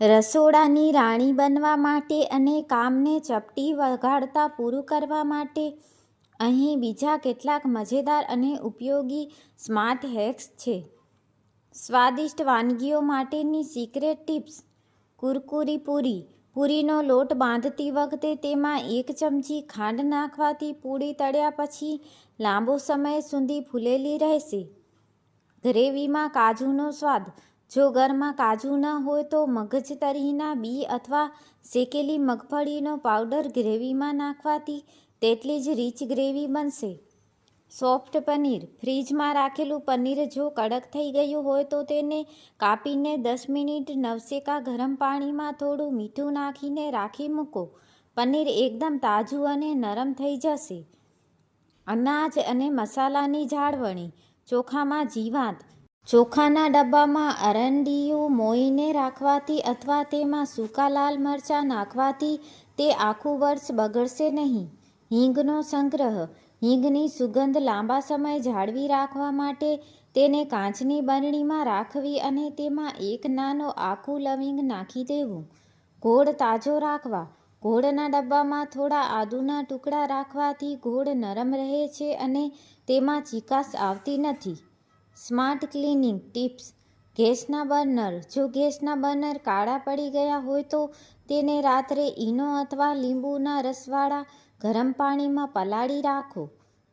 રસોડાની રાણી બનવા માટે અને કામને ચપટી વગાડતા પૂરું કરવા માટે અહીં બીજા કેટલાક મજેદાર અને ઉપયોગી સ્માર્ટ હેક્સ છે. સ્વાદિષ્ટ વાનગીઓ માટેની સિક્રેટ ટિપ્સ. કુરકુરી પૂરી. પૂરીનો લોટ બાંધતી વખતે તેમાં 1 ચમચી ખાંડ નાખવાથી પૂરી તળ્યા પછી લાંબો સમય સુધી ફૂલેલી રહેશે. ગ્રેવીમાં કાજુનો સ્વાદ. જો ઘરમાં કાજુ ન હોય તો મગજતરીના બી અથવા શેકેલી મગફળીનો પાવડર ગ્રેવીમાં નાખવાથી તેટલી જ રીચ ગ્રેવી બનશે. સોફ્ટ પનીર. ફ્રીજમાં રાખેલું પનીર જો કડક થઈ ગયું હોય તો તેને કાપીને 10 મિનિટ નવશેકા ગરમ પાણીમાં થોડું મીઠું નાખીને રાખી મૂકો. પનીર એકદમ તાજું અને નરમ થઈ જશે. અનાજ અને મસાલાની જાળવણી. ચોખામાં જીવાત. ચોખાના ડબ્બામાં અરંડિયું મોઈને રાખવાથી અથવા તેમાં સૂકા લાલ મરચાં નાખવાથી તે આખું વર્ષ બગડશે નહીં. હિંગનો સંગ્રહ. હિંગની સુગંધ લાંબા સમય જાળવી રાખવા માટે તેને કાચની બરણીમાં રાખવી અને તેમાં એક નાનો આખું લવિંગ નાખી દેવું. ગોળ તાજો રાખવા. ગોળના ડબ્બામાં થોડા આદુના ટુકડા રાખવાથી ગોળ નરમ રહે છે અને તેમાં ચીકાશ આવતી નથી. Smart cleaning tips. ગેસના બર્નર. જો ગેસના બર્નર કાળા પડી ગયા હોય તો તેને રાત્રે ઈનો અથવા લીંબુના રસવાળા ગરમ પાણીમાં પલાળી રાખો.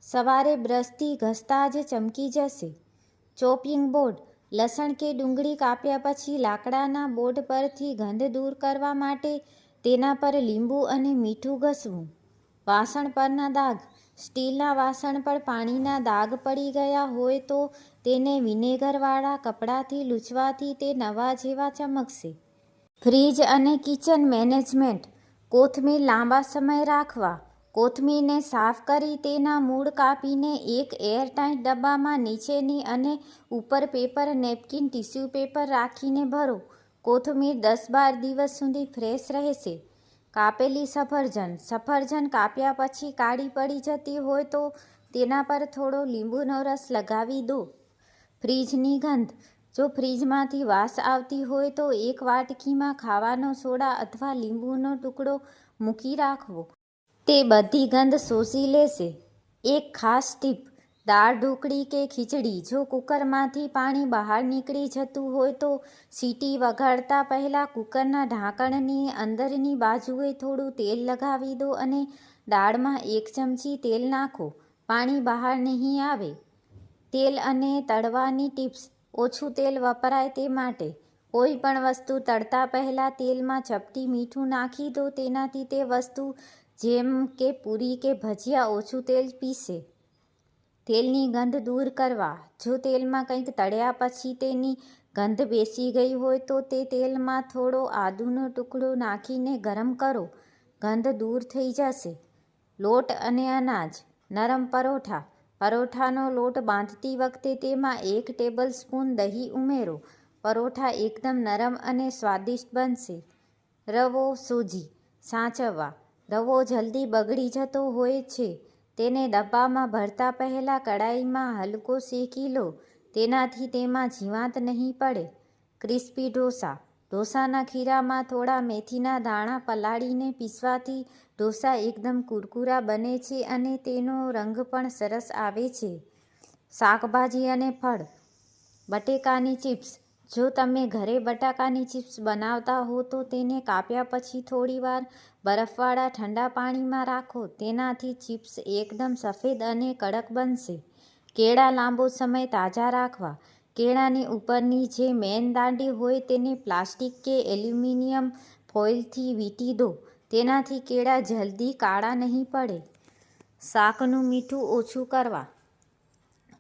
સવારે બ્રશથી ઘસતા જ ચમકી જશે. Chopping board. લસણ કે ડુંગળી કાપ્યા પછી લાકડાના બોર્ડ પરથી ગંધ દૂર કરવા માટે તેના પર લીંબુ અને મીઠું ઘસવું. વાસણ પરના દાગ. સ્ટીલના વાસણ પર પાણીના દાગ પડી ગયા હોય તો તેને વિનેગરવાળા કપડાથી લૂછવાથી તે નવા જેવા ચમકશે. ફ્રીજ અને કિચન મેનેજમેન્ટ. કોથમીર લાંબા સમય રાખવા. કોથમીરને સાફ કરી તેના મૂળ કાપીને એક એરટાઇટ ડબ્બામાં નીચેની અને ઉપર પેપર નેપકિન ટિશ્યુ પેપર રાખીને ભરો. કોથમીર 10-12 દિવસ સુધી ફ્રેશ રહેશે. કાપેલી સફરજન. સફરજન કાપ્યા પછી કાળી પડી જતી હોય તો તેના પર થોડો લીંબુનો રસ લગાવી દો. ફ્રીજની ગંધ. જો ફ્રીજમાંથી વાસ આવતી હોય તો એક વાટકીમાં ખાવાનો સોડા અથવા લીંબુનો ટુકડો મૂકી રાખવો. તે બધી ગંધ શોષી લેશે. એક ખાસ ટીપ. દાળ ઢોકળી કે ખીચડી. જો કુકરમાંથી પાણી બહાર નીકળી જતું હોય તો સીટી વગાડતા પહેલાં કુકરના ઢાંકણની અંદરની બાજુએ થોડું તેલ લગાવી દો અને દાળમાં 1 ચમચી તેલ નાખો. પાણી બહાર નહીં આવે. તેલ અને તળવાની ટિપ્સ. ઓછું તેલ વપરાય તે માટે. કોઈ પણ વસ્તુ તળતા પહેલાં તેલમાં ચપટી મીઠું નાખી દો. તેનાથી તે વસ્તુ જેમ કે પૂરી કે ભજીયા ઓછું તેલ પીશે. તેલની ગંધ દૂર કરવા. જો તેલમાં કંઈક તળ્યા પછી તેની ગંધ બેસી ગઈ હોય તો તે તેલમાં થોડો આદુનો ટુકડો નાખીને ગરમ કરો. ગંધ દૂર થઈ જશે. લોટ અને અનાજ. નરમ પરોઠા. પરોઠાનો લોટ બાંધતી વખતે તેમાં 1 ટેબલસ્પૂન દહીં ઉમેરો. પરોઠા એકદમ નરમ અને સ્વાદિષ્ટ બનશે. રવો સોજી. સાચવવા. રવો જલ્દી બગડી જતો હોય છે. તેને ડબ્બામાં ભરતા પહેલાં કડાઈમાં હલકો શેકી લો. તેનાથી તેમાં જીવાત નહીં પડે. ક્રિસ્પી ઢોસા. ઢોસાના ખીરામાં થોડા મેથીના દાણા પલાળીને પીસવાથી ઢોસા એકદમ કુરકુરા બને છે અને તેનો રંગ પણ સરસ આવે છે. શાકભાજી અને ફળ. બટેકાની ચિપ્સ. જો તમે ઘરે બટાકાની ચિપ્સ બનાવતા હો તો તેને કાપ્યા પછી થોડીવાર બરફવાળા ઠંડા પાણીમાં રાખો. તેનાથી ચિપ્સ એકદમ સફેદ અને કડક બનશે. કેળા લાંબો સમય તાજા રાખવા. કેળાની ઉપરની જે મેન દાંડી હોય તેને પ્લાસ્ટિક કે એલ્યુમિનિયમ ફોઇલથી વીંટી દો. તેનાથી કેળા જલ્દી કાળા નહીં પડે. શાકનું મીઠું ઓછું કરવા.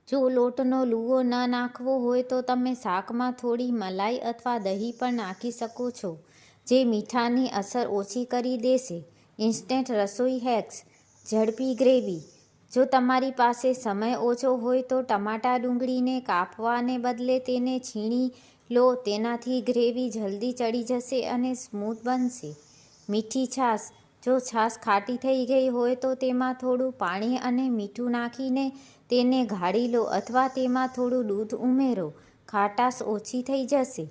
જો લોટનો લૂવો ન નાખવો હોય તો તમે શાકમાં થોડી મલાઈ અથવા દહીં પણ નાખી શકો છો, જે મીઠાની અસર ઓછી કરી દેશે. ઇન્સ્ટન્ટ રસોઈ હેક્સ. ઝડપી ગ્રેવી. જો તમારી પાસે સમય ઓછો હોય તો ટમાટા ડુંગળીને કાપવાને બદલે તેને છીણી લો. તેનાથી ગ્રેવી જલ્દી ચડી જશે અને સ્મૂથ બનશે. મીઠી છાશ. જો છાશ ખાટી થઈ ગઈ હોય તો તેમાં થોડું પાણી અને મીઠું નાખીને તેને ગાળી લો અથવા તેમાં થોડું દૂધ ઉમેરો. ખાટાશ ઓછી થઈ જશે.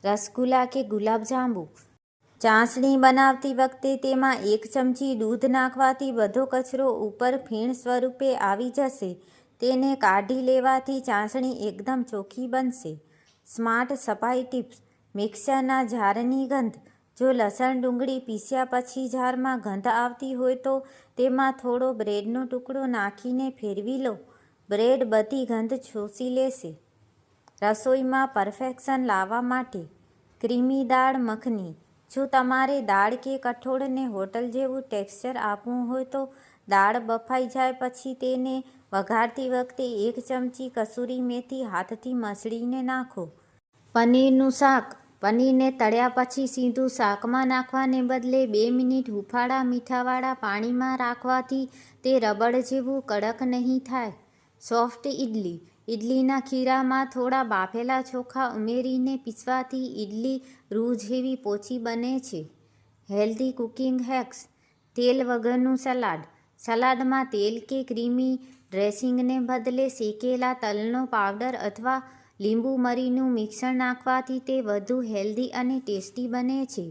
રસગુલ્લા કે ગુલાબજાંબુ. ચાસણી બનાવતી વખતે તેમાં 1 ચમચી દૂધ નાખવાથી બધો કચરો ઉપર ફીણ સ્વરૂપે આવી જશે. તેને કાઢી લેવાથી ચાસણી એકદમ ચોખ્ખી બનશે. સ્માર્ટ સફાઈ ટિપ્સ. મિક્સરના જારની ગંધ. જો લસણ ડુંગળી પીસ્યા પછી જારમાં ગંધ આવતી હોય તો તેમાં થોડો બ્રેડનો ટુકડો નાખીને ફેરવી લો. બ્રેડ બધી ગંધ શોષી લેશે. રસોઈમાં પરફેક્શન લાવવા માટે ક્રીમી દાળ મખની. જો તમારે દાળ કે કઠોળને હોટલ જેવું ટેક્સચર આપવું હોય તો દાળ બફાઈ જાય પછી તેને વઘારતી વખતે 1 ચમચી કસૂરી મેથી હાથથી મસળીને નાખો. પનીરનું શાક. પનીરને તળ્યા પછી સીધું શાકમાં નાખવાને બદલે 2 મિનિટ હૂંફાળા મીઠાવાળા પાણીમાં રાખવાથી તે રબડ જેવું કડક નહીં થાય. સોફ્ટ ઇડલી. ઇડલીના ખીરામાં થોડા બાફેલા ચોખા ઉમેરીને પીસવાથી ઇડલી રૂ જેવી પોચી બને છે. Healthy cooking hex. તેલ વગરનું સલાડ. સલાડમાં તેલ કે ક્રીમી ડ્રેસિંગને બદલે શેકેલા તલનો પાવડર અથવા લીંબુ મરીનું મિશ્રણ નાખવાથી તે વધુ હેલ્ધી અને ટેસ્ટી બને છે.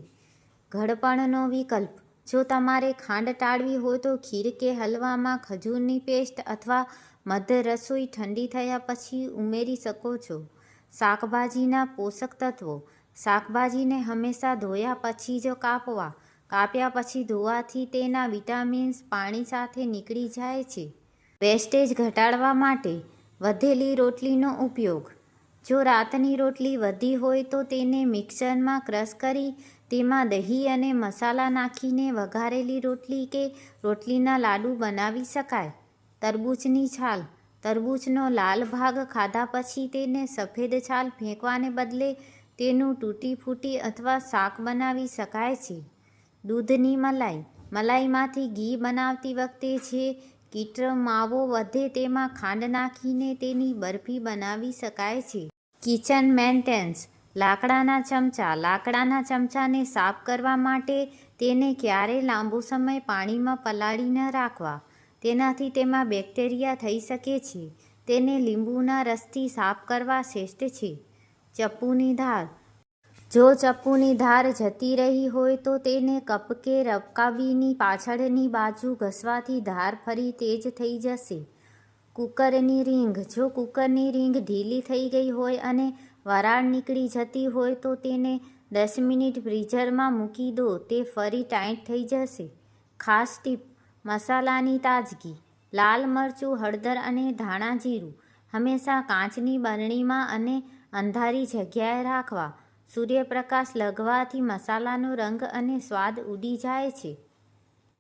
ઘડપણનો વિકલ્પ. જો તમારે ખાંડ ટાળવી હોય તો ખીર કે હલવામાં ખજૂરની પેસ્ટ અથવા મધ રસોઈ ઠંડી થયા પછી ઉમેરી શકો છો. શાકભાજીના પોષક તત્વો. શાકભાજીને હંમેશા ધોયા પછી જ કાપવા. કાપ્યા પછી ધોવાથી તેના વિટામિન્સ પાણી સાથે નીકળી જાય છે. વેસ્ટેજ ઘટાડવા માટે વધેલી રોટલીનો ઉપયોગ. જો રાતની રોટલી વધી હોય તો તેને મિક્સરમાં ક્રશ કરી તેમાં દહીં અને મસાલા નાખીને વઘારેલી રોટલી કે રોટલીના લાડુ બનાવી શકાય. તરબૂચની છાલ. તરબૂચનો લાલ ભાગ ખાધા પછી તેને સફેદ છાલ ફેંકવાને બદલે તેનું તૂટી ફૂટી અથવા શાક બનાવી શકાય છે. દૂધની મલાઈ. મલાઈમાંથી ઘી બનાવતી વખતે જે કીટર માવો વધે તેમાં ખાંડ નાખીને તેની બરફી બનાવી શકાય છે. Kitchen maintenance. લાકડાના ચમચા. લાકડાના ચમચાને સાફ કરવા માટે તેને ક્યારેય લાંબો સમય પાણીમાં પલાળી ન રાખવા. તેનાથી તેમાં બેક્ટેરિયા થઈ શકે છે. તેને લીંબુના રસથી સાફ કરવા શ્રેષ્ઠ છે. ચપ્પુની ધાર. જો ચપ્પુની ધાર જતી રહી હોય તો તેને કપ કે રકાબીની પાછળની બાજુ ઘસવાથી ધાર ફરી તેજ થઈ જશે. કૂકરની રીંગ. જો કૂકરની રીંગ ઢીલી થઈ ગઈ હોય અને વરાળ નીકળી જતી હોય તો તેને 10 મિનિટ ફ્રીઝરમાં મૂકી દો તે ફરી ટાઈટ થઈ જશે. ખાસ ટીપ. મસાલાની તાજગી. લાલ મરચું, હળદર અને ધાણા જીરું હંમેશા કાચની બરણીમાં અને અંધારી જગ્યાએ રાખવા. સૂર્યપ્રકાશ લગવાથી મસાલાનો રંગ અને સ્વાદ ઉડી જાય છે.